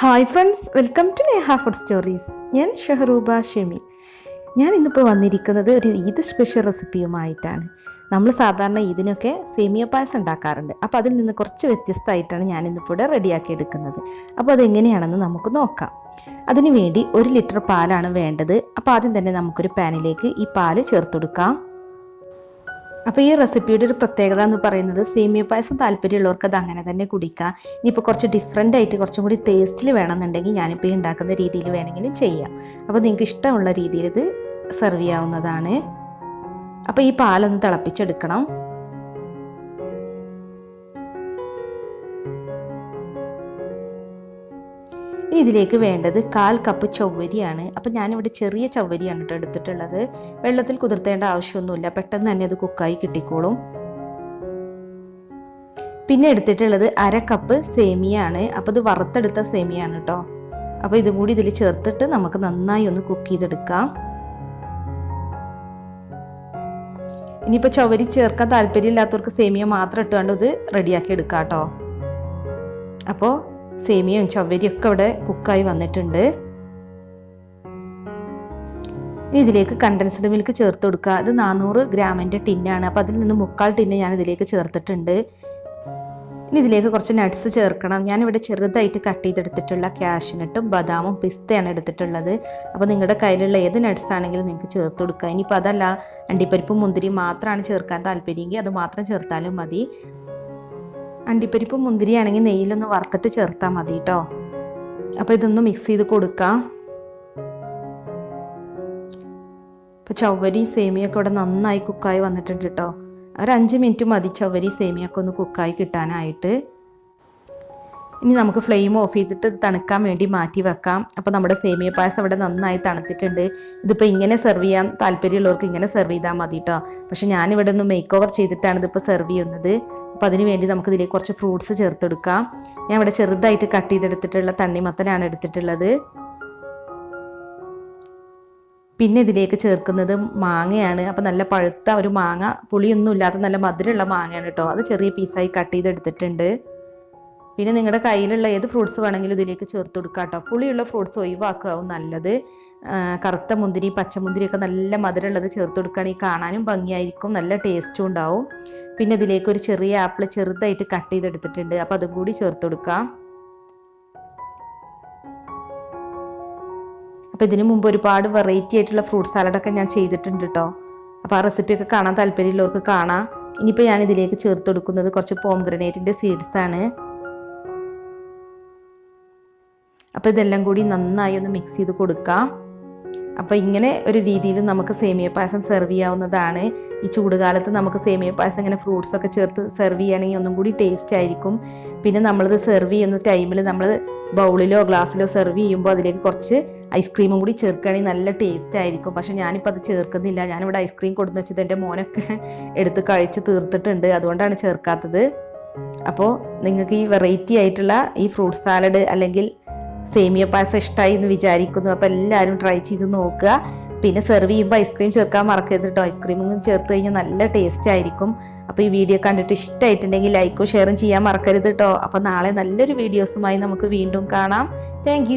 Hi friends, welcome to Neha food stories. ഞാൻ ഷഹറൂബ ഷെമി. ഞാൻ ഇന്നിപ്പോൾ വന്നിരിക്കുന്നത് ഒരു ഈദ് സ്പെഷ്യൽ റെസിപ്പിയുമായിട്ടാണ്. നമ്മൾ സാധാരണ ഈദിനൊക്കെ സേമിയ പായസം ഉണ്ടാക്കാറുണ്ട്. അപ്പോൾ അതിൽ നിന്ന് കുറച്ച് വ്യത്യസ്തമായിട്ടാണ് ഞാൻ ഇന്നിപ്പോൾ ഇവിടെ റെഡിയാക്കി എടുക്കുന്നത്. അപ്പോൾ അതെങ്ങനെയാണെന്ന് നമുക്ക് നോക്കാം. അതിനു വേണ്ടി 1 ലിറ്റർ പാലാണ് വേണ്ടത്. അപ്പോൾ ആദ്യം തന്നെ നമുക്കൊരു പാനിലേക്ക് ഈ പാല് ചേർത്ത് കൊടുക്കാം. അപ്പോൾ ഈ റെസിപ്പിയുടെ ഒരു പ്രത്യേകത എന്ന് പറയുന്നത് സേമിയ പായസം താല്പര്യമുള്ളവർക്ക് അത് അങ്ങനെ തന്നെ കുടിക്കാം. ഇനിയിപ്പോൾ കുറച്ച് ഡിഫറെൻ്റ് ആയിട്ട് കുറച്ചും കൂടി ടേസ്റ്റിൽ വേണമെന്നുണ്ടെങ്കിൽ ഞാനിപ്പോൾ ഈ ഉണ്ടാക്കുന്ന രീതിയിൽ വേണമെങ്കിലും ചെയ്യാം. അപ്പോൾ നിങ്ങൾക്ക് ഇഷ്ടമുള്ള രീതിയിൽ ഇത് സെർവ് ചെയ്യാവുന്നതാണ്. അപ്പോൾ ഈ പാലൊന്ന് തിളപ്പിച്ചെടുക്കണം. ഇതിലേക്ക് വേണ്ടത് 1/4 കപ്പ് ചവ്വരിയാണ്. അപ്പം ഞാനിവിടെ ചെറിയ ചവ്വരിയാണ് കേട്ടോ എടുത്തിട്ടുള്ളത്. വെള്ളത്തിൽ കുതിർത്തേണ്ട ആവശ്യമൊന്നുമില്ല, പെട്ടെന്ന് തന്നെ അത് കുക്കായി കിട്ടിക്കോളും. പിന്നെ എടുത്തിട്ടുള്ളത് 1/2 കപ്പ് സേമിയാണ്. അപ്പോൾ ഇത് വറുത്തെടുത്ത സേമിയാണ് കേട്ടോ. അപ്പോൾ ഇതും കൂടി ഇതിൽ ചേർത്തിട്ട് നമുക്ക് നന്നായി ഒന്ന് കുക്ക് ചെയ്തെടുക്കാം. ഇനിയിപ്പോൾ ചവ്വരി ചേർക്കാൻ താല്പര്യമില്ലാത്തവർക്ക് സേമിയ മാത്രം ഇട്ടുകൊണ്ട് ഇത് റെഡിയാക്കി എടുക്കാം കേട്ടോ. അപ്പോൾ സേമിയയും ചവ്വരിയൊക്കെ ഇവിടെ കുക്കായി വന്നിട്ടുണ്ട്. ഇതിലേക്ക് കണ്ടൻസ്ഡ് മിൽക്ക് ചേർത്ത് കൊടുക്കുക. ഇത് 400 ഗ്രാമിൻ്റെ ടിന്നാണ്. അപ്പോൾ അതിൽ നിന്ന് 3/4 ടിന്ന് ഞാൻ ഇതിലേക്ക് ചേർത്തിട്ടുണ്ട്. ഇനി ഇതിലേക്ക് കുറച്ച് നട്ട്സ് ചേർക്കണം. ഞാനിവിടെ ചെറുതായിട്ട് കട്ട് ചെയ്തെടുത്തിട്ടുള്ള കാഷ്യൂനട്ടും ബദാമും പിസ്തയാണ് എടുത്തിട്ടുള്ളത്. അപ്പോൾ നിങ്ങളുടെ കയ്യിലുള്ള ഏത് നട്ട്സ് ആണെങ്കിലും നിങ്ങൾക്ക് ചേർത്ത് കൊടുക്കുക. ഇനിയിപ്പോൾ അതല്ല അണ്ടിപ്പരിപ്പും മുന്തിരിയും മാത്രമാണ് ചേർക്കാൻ താല്പര്യമെങ്കിൽ അത് മാത്രം ചേർത്താലും മതി. അണ്ടിപ്പരിപ്പ് മുന്തിരിയാണെങ്കിൽ നെയ്യിലൊന്ന് വറുത്തിട്ട് ചേർത്താൽ മതി കേട്ടോ. അപ്പോൾ ഇതൊന്ന് മിക്സ് ചെയ്ത് കൊടുക്കാം. ഇപ്പോൾ ചവ്വരി സേമിയൊക്കെ ഇവിടെ നന്നായി കുക്കായി വന്നിട്ടുണ്ട് കേട്ടോ. ഒരു 5 മിനിറ്റ് മതി ചവ്വരി സേമിയൊക്കെ ഒന്ന് കുക്കായി കിട്ടാനായിട്ട്. ഇനി നമുക്ക് ഫ്ലെയിം ഓഫ് ചെയ്തിട്ട് തണുക്കാൻ വേണ്ടി മാറ്റി വെക്കാം. അപ്പോൾ നമ്മുടെ സേമിയ പായസം ഇവിടെ നന്നായി തണുത്തിട്ടുണ്ട്. ഇതിപ്പോൾ ഇങ്ങനെ സെർവ് ചെയ്യാൻ താല്പര്യമുള്ളവർക്ക് ഇങ്ങനെ സെർവ് ചെയ്താൽ മതി കേട്ടോ. പക്ഷേ ഞാനിവിടെ ഒന്ന് മേക്ക് ഓവർ ചെയ്തിട്ടാണ് ഇതിപ്പോൾ സെർവ് ചെയ്യുന്നത്. അപ്പോൾ അതിന് വേണ്ടി നമുക്ക് ഇതിലേക്ക് കുറച്ച് ഫ്രൂട്ട്സ് ചേർത്തെടുക്കാം. ഞാൻ ഇവിടെ ചെറുതായിട്ട് കട്ട് ചെയ്തെടുത്തിട്ടുള്ള തണ്ണിമത്തനാണ് എടുത്തിട്ടുള്ളത്. പിന്നെ ഇതിലേക്ക് ചേർക്കുന്നത് മാങ്ങയാണ്. അപ്പോൾ നല്ല പഴുത്ത ഒരു മാങ്ങ, പുളിയൊന്നും ഇല്ലാത്ത നല്ല മധുരമുള്ള മാങ്ങയാണ് കേട്ടോ. അത് ചെറിയ പീസായി കട്ട് ചെയ്തെടുത്തിട്ടുണ്ട്. പിന്നെ നിങ്ങളുടെ കയ്യിലുള്ള ഏത് ഫ്രൂട്ട്സ് വേണമെങ്കിലും ഇതിലേക്ക് ചേർത്ത് കൊടുക്കുക കേട്ടോ. പുളിയുള്ള ഫ്രൂട്ട്സ് ഒഴിവാക്കാവും നല്ലത്. കറുത്ത മുന്തിരി, പച്ചമുന്തിരിയൊക്കെ നല്ല മധുരമുള്ളത് ചേർത്ത് കൊടുക്കുകയാണെങ്കിൽ കാണാനും ഭംഗിയായിരിക്കും, നല്ല ടേസ്റ്റും ഉണ്ടാവും. പിന്നെ ഇതിലേക്ക് ഒരു ചെറിയ ആപ്പിൾ ചെറുതായിട്ട് കട്ട് ചെയ്തെടുത്തിട്ടുണ്ട്. അപ്പോൾ അതും കൂടി ചേർത്ത് കൊടുക്കാം. അപ്പോൾ ഇതിനു മുമ്പ് ഒരുപാട് വെറൈറ്റി ആയിട്ടുള്ള ഫ്രൂട്ട് സാലഡൊക്കെ ഞാൻ ചെയ്തിട്ടുണ്ട് കേട്ടോ. അപ്പോൾ ആ റെസിപ്പിയൊക്കെ കാണാൻ താല്പര്യമുള്ളവർക്ക് കാണാം. ഇനിയിപ്പോൾ ഞാൻ ഇതിലേക്ക് ചേർത്ത് കൊടുക്കുന്നത് കുറച്ച് പോംഗ്രനേറ്റിൻ്റെ സീഡ്സാണ്. അപ്പോൾ ഇതെല്ലാം കൂടി നന്നായി ഒന്ന് മിക്സ് ചെയ്ത് കൊടുക്കാം. അപ്പോൾ ഇങ്ങനെ ഒരു രീതിയിൽ നമുക്ക് സേമിയ പായസം സെർവ് ചെയ്യാവുന്നതാണ്. ഈ ചൂടുകാലത്ത് നമുക്ക് സേമിയ പായസം ഇങ്ങനെ ഫ്രൂട്ട്സൊക്കെ ചേർത്ത് സെർവ് ചെയ്യുകയാണെങ്കിൽ ഒന്നും കൂടി ടേസ്റ്റ് ആയിരിക്കും. പിന്നെ നമ്മളിത് സെർവ് ചെയ്യുന്ന ടൈമിൽ നമ്മൾ ബൗളിലോ ഗ്ലാസ്സിലോ സെർവ് ചെയ്യുമ്പോൾ അതിലേക്ക് കുറച്ച് ഐസ്ക്രീമും കൂടി ചേർക്കുകയാണെങ്കിൽ നല്ല ടേസ്റ്റ് ആയിരിക്കും. പക്ഷേ ഞാനിപ്പോൾ അത് ചേർക്കുന്നില്ല. ഞാനിവിടെ ഐസ്ക്രീം കൊടുന്ന് വെച്ചത് എൻ്റെ മോനൊക്കെ എടുത്ത് കഴിച്ച് തീർത്തിട്ടുണ്ട്, അതുകൊണ്ടാണ് ചേർക്കാത്തത്. അപ്പോൾ നിങ്ങൾക്ക് ഈ വെറൈറ്റി ആയിട്ടുള്ള ഈ ഫ്രൂട്ട് സാലഡ് അല്ലെങ്കിൽ സേമിയ പായസം ഇഷ്ടമായി എന്ന് വിചാരിക്കുന്നു. അപ്പോൾ എല്ലാവരും ട്രൈ ചെയ്ത് നോക്കുക. പിന്നെ സെർവ് ചെയ്യുമ്പോൾ ഐസ്ക്രീം ചേർക്കാൻ മറക്കരുത് കേട്ടോ. ഐസ്ക്രീമും ചേർത്ത് കഴിഞ്ഞാൽ നല്ല ടേസ്റ്റ് ആയിരിക്കും. അപ്പോൾ ഈ വീഡിയോ കണ്ടിട്ട് ഇഷ്ടമായിട്ടുണ്ടെങ്കിൽ ലൈക്കും ഷെയറും ചെയ്യാൻ മറക്കരുത് കേട്ടോ. അപ്പോൾ നാളെ നല്ലൊരു വീഡിയോസുമായി നമുക്ക് വീണ്ടും കാണാം. താങ്ക്